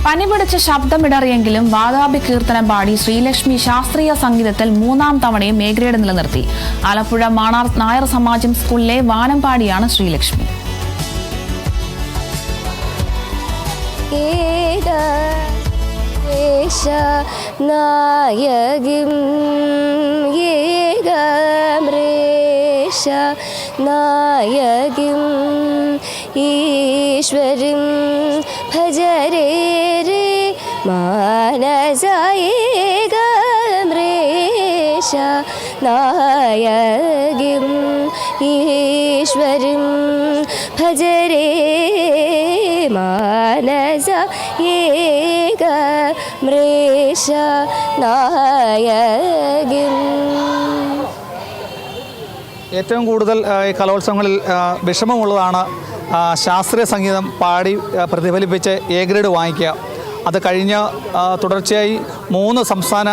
പനി പിടിച്ച ശബ്ദമിടറിയെങ്കിലും വാതാപി കീർത്തനം പാടി ശ്രീലക്ഷ്മി ശാസ്ത്രീയ സംഗീതത്തിൽ മൂന്നാം തവണയും എ ഗ്രേഡ് നിലനിർത്തി. ആലപ്പുഴ മാണാർ നായർ സമാജം സ്കൂളിലെ വാനമ്പാടിയാണ് ശ്രീലക്ഷ്മി. നായകിം ഈശ്വരിം ഭജരേ രേ മാനസയേകമൃഷ നായകിം ഈശ്വരിം ഭജരേ മാനസയേകമൃഷ നായകിം. ഏറ്റവും കൂടുതൽ ഈ കലോത്സവങ്ങളിൽ വിഷമമുള്ളതാണ് ശാസ്ത്രീയ സംഗീതം പാടി പ്രതിഫലിപ്പിച്ച് എ ഗ്രേഡ് വാങ്ങിക്കുക. അത് കഴിഞ്ഞ തുടർച്ചയായി 3 സംസ്ഥാന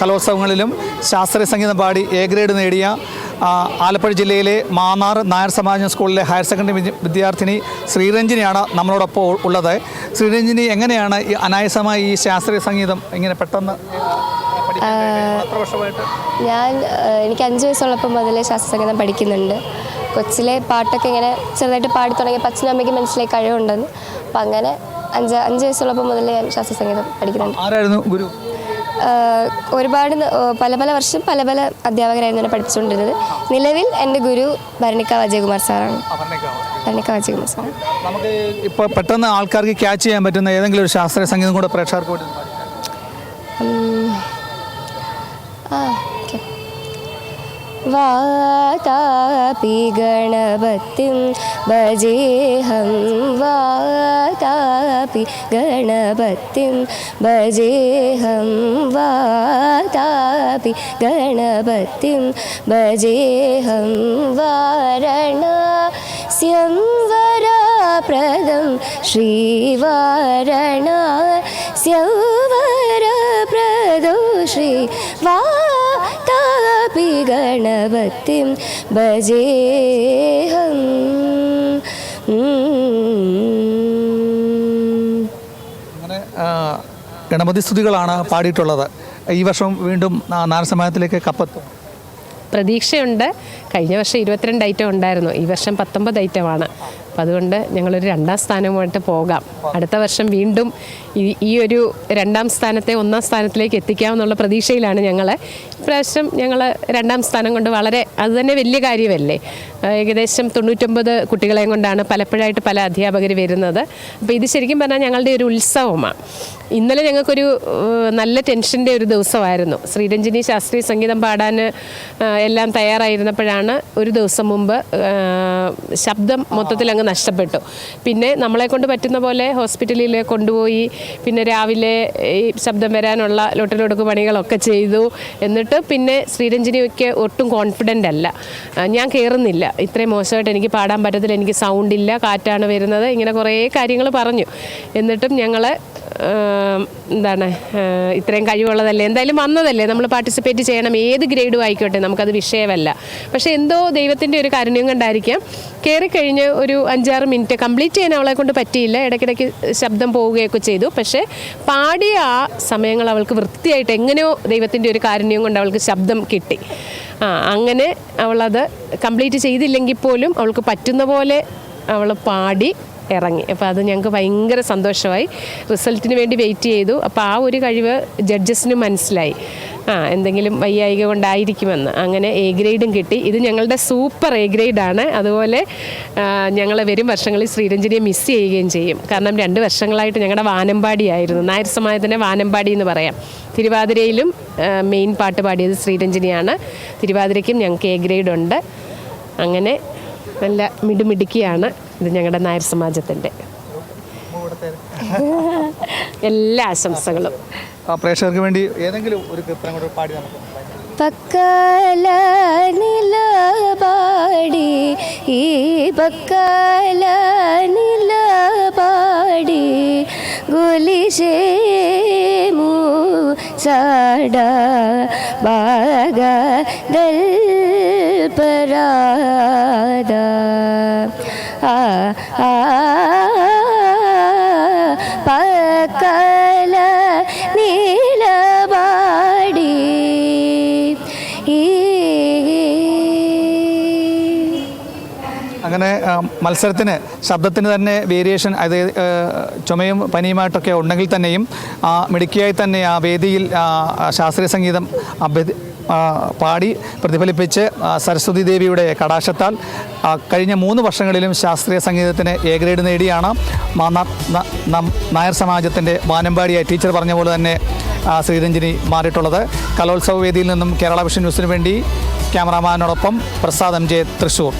കലോത്സവങ്ങളിലും ശാസ്ത്രീയ സംഗീതം പാടി എ ഗ്രേഡ് നേടിയ ആലപ്പുഴ ജില്ലയിലെ മാന്നാർ നായർ സമാജം സ്കൂളിലെ ഹയർ സെക്കൻഡറി വിദ്യാർത്ഥിനി ശ്രീരഞ്ജിനിയാണ് നമ്മളോടൊപ്പം ഉള്ളത്. ശ്രീരഞ്ജിനി, എങ്ങനെയാണ് ഈ അനായാസമായി ഈ ശാസ്ത്രീയ സംഗീതം ഇങ്ങനെ പെട്ടെന്ന്? എനിക്ക് 5 വയസ്സുള്ളപ്പോൾ മുതലേ ശാസ്ത്രസംഗീതം പഠിക്കുന്നുണ്ട്. കൊച്ചിലെ പാട്ടൊക്കെ ഇങ്ങനെ ചെറുതായിട്ട് പാടി തുടങ്ങിയപ്പോൾ അച്ഛനും അമ്മയ്ക്ക് മനസ്സിലായി കഴിവുണ്ടെന്ന്. അപ്പം അങ്ങനെ 5 വയസ്സുള്ളപ്പോൾ മുതലേ ഞാൻ ശാസ്ത്രസംഗീതം പഠിക്കുന്നുണ്ട്. ആരായിരുന്നു ഗുരു? ഒരുപാട് പല വർഷം പല അധ്യാപകരായിരുന്നു എന്നെ പഠിപ്പിച്ചുകൊണ്ടിരുന്നത്. നിലവിൽ എൻ്റെ ഗുരു ഭരണിക്കാവ് അജയകുമാർ സാറാണ്. ഭരണിക്കാവ് സാർ. നമുക്ക് ഇപ്പോൾ പെട്ടെന്ന് ആൾക്കാർക്ക് ക്യാച്ച് ചെയ്യാൻ പറ്റുന്ന ഏതെങ്കിലും ഒരു ശാസ്ത്രീയ സംഗീതം കൂടെ പ്രേക്ഷകർക്ക് വേണ്ടി വാതാപി ഗണപതിം ഭജേഹം വാതാപി ഗണപതിം ഭജേഹം വാതാപി ഗണപതിം ഭജേഹം വാരണാസ്യം വരപ്രദം ശ്രീവാരണാസ്യം വരപ്രദോ ശ്രീ വാതാപി ഗണപതിം ഭജേഹം. അങ്ങനെ ഗണപതി സ്തുതികളാണ് പാടിയിട്ടുള്ളത്. ഈ വർഷം വീണ്ടും നായർ സമാജത്തിലേക്ക് കപ്പെത്തും പ്രതീക്ഷയുണ്ട്. കഴിഞ്ഞ വർഷം 22 ഐറ്റം ഉണ്ടായിരുന്നു, ഈ വർഷം 19 ഐറ്റമാണ്. അപ്പം അതുകൊണ്ട് ഞങ്ങളൊരു 2ാം സ്ഥാനമായിട്ട് പോകാം. അടുത്ത വർഷം വീണ്ടും ഈ ഒരു 2ാം സ്ഥാനത്തെ 1ാം സ്ഥാനത്തിലേക്ക് എത്തിക്കാമെന്നുള്ള പ്രതീക്ഷയിലാണ് ഞങ്ങൾ. ഇപ്രാവശ്യം ഞങ്ങൾ 2ാം സ്ഥാനം കൊണ്ട് വളരെ അത് തന്നെ വലിയ കാര്യമല്ലേ. ഏകദേശം 99 കുട്ടികളെയും കൊണ്ടാണ് പലപ്പോഴായിട്ട് പല അധ്യാപകർ വരുന്നത്. അപ്പോൾ ഇത് ശരിക്കും പറഞ്ഞാൽ ഞങ്ങളുടെ ഒരു ഉത്സവമാണ്. ഇന്നലെ ഞങ്ങൾക്കൊരു നല്ല ടെൻഷൻ്റെ ഒരു ദിവസമായിരുന്നു. ശ്രീരഞ്ജിനി ശാസ്ത്രീയ സംഗീതം പാടാൻ എല്ലാം തയ്യാറായിരുന്നപ്പോഴാണ് ഒരു ദിവസം മുമ്പ് ശബ്ദം മൊത്തത്തിൽ അങ്ങ് നഷ്ടപ്പെട്ടു. പിന്നെ നമ്മളെ കൊണ്ട് പറ്റുന്ന പോലെ ഹോസ്പിറ്റലിൽ കൊണ്ടുപോയി പിന്നെ രാവിലെ ഈ ശബ്ദം വരാനുള്ള ലൊട്ടിലൊടുക്ക് പണികളൊക്കെ ചെയ്തു. എന്നിട്ട് പിന്നെ ശ്രീരഞ്ജിനിക്ക് ഒട്ടും കോൺഫിഡൻ്റ് അല്ല, ഞാൻ കയറുന്നില്ല, ഇത്രയും മോശമായിട്ട് എനിക്ക് പാടാൻ പറ്റത്തില്ല, എനിക്ക് സൗണ്ടില്ല, കാറ്റാണ് വരുന്നത്, ഇങ്ങനെ കുറേ കാര്യങ്ങൾ പറഞ്ഞു. എന്നിട്ടും ഞങ്ങൾ ഇത്രയും കഴിവുള്ളതല്ലേ, എന്തായാലും വന്നതല്ലേ, നമ്മൾ പാർട്ടിസിപ്പേറ്റ് ചെയ്യണം, ഏത് ഗ്രേഡും ആയിക്കോട്ടെ, നമുക്കത് വിഷയമല്ല. പക്ഷേ എന്തോ ദൈവത്തിൻ്റെ ഒരു കാരുണ്യം കൊണ്ടായിരിക്കാം കയറിക്കഴിഞ്ഞ് ഒരു 5-6 മിനിറ്റ് കംപ്ലീറ്റ് ചെയ്യാൻ അവളെ കൊണ്ട് പറ്റിയില്ല. ഇടയ്ക്കിടയ്ക്ക് ശബ്ദം പോവുകയൊക്കെ ചെയ്തു. പക്ഷേ പാടിയ ആ സമയങ്ങൾ അവൾക്ക് വൃത്തിയായിട്ട് എങ്ങനെയോ ദൈവത്തിൻ്റെ ഒരു കാരുണ്യം കൊണ്ട് അവൾക്ക് ശബ്ദം കിട്ടി. അങ്ങനെ അവളത് കംപ്ലീറ്റ് ചെയ്തില്ലെങ്കിൽ പോലും അവൾക്ക് പറ്റുന്ന പോലെ അവൾ പാടി ഇറങ്ങി. അപ്പോൾ അത് ഞങ്ങൾക്ക് ഭയങ്കര സന്തോഷമായി. റിസൾട്ടിന് വേണ്ടി വെയിറ്റ് ചെയ്തു. അപ്പോൾ ആ ഒരു കഴിവ് ജഡ്ജസിന് മനസ്സിലായി, എന്തെങ്കിലും വയ്യായിക കൊണ്ടായിരിക്കുമെന്ന്. അങ്ങനെ എ ഗ്രേഡും കിട്ടി. ഇത് ഞങ്ങളുടെ സൂപ്പർ എ ഗ്രേഡാണ്. അതുപോലെ ഞങ്ങൾ വരും വർഷങ്ങളിൽ ശ്രീരഞ്ജിനിയെ മിസ് ചെയ്യുകയും ചെയ്യും. കാരണം 2 വർഷങ്ങളായിട്ട് ഞങ്ങളുടെ വാനമ്പാടിയായിരുന്നു. നായർ സമാജത്തിൻ്റെ വാനമ്പാടി എന്ന് പറയാം. തിരുവാതിരയിലും മെയിൻ പാട്ട് പാടിയത് ശ്രീരഞ്ജിനിയാണ്. തിരുവാതിരയ്ക്കും ഞങ്ങൾക്ക് എ ഗ്രേഡ് ഉണ്ട്. അങ്ങനെ നല്ല മിടുമിടുക്കിയാണ് ഇത് ഞങ്ങളുടെ നായർ സമാജത്തിൻ്റെ. എല്ലാ ആശംസകളും. പ്രേക്ഷകർക്ക് വേണ്ടി ഏതെങ്കിലും ഒരു കീർത്തനം കൂടെ പാടി നമുക്ക്. പക്കല നിലപാടി ഈ പക്കല നിലപാടി ഗുലിശേമു ചാട ബാഗദൽ പരാദ പക്ക കമല നീലപാടി അങ്ങനെ മത്സരത്തിന് ശബ്ദത്തിന് തന്നെ വേരിയേഷൻ, അത് ചുമയും പനിയുമായിട്ടൊക്കെ ഉണ്ടെങ്കിൽ തന്നെയും മിടുക്കിയായി തന്നെ ആ വേദിയിൽ ശാസ്ത്രീയ സംഗീതം പാടി പ്രതിഫലിപ്പിച്ച് സരസ്വതി ദേവിയുടെ കടാക്ഷത്താൽ കഴിഞ്ഞ 3 വർഷങ്ങളിലും ശാസ്ത്രീയ സംഗീതത്തിന് എ ഗ്രേഡ് നേടിയാണ് നായർ സമാജത്തിൻ്റെ വാനമ്പാടിയായി ടീച്ചർ പറഞ്ഞ പോലെ തന്നെ ശ്രീരഞ്ജിനി മാറിയിട്ടുള്ളത്. കലോത്സവ വേദിയിൽ നിന്നും കേരള വിഷൻ ന്യൂസിന് വേണ്ടി ക്യാമറാമാനോടൊപ്പം പ്രസാദ് MJ, തൃശ്ശൂർ.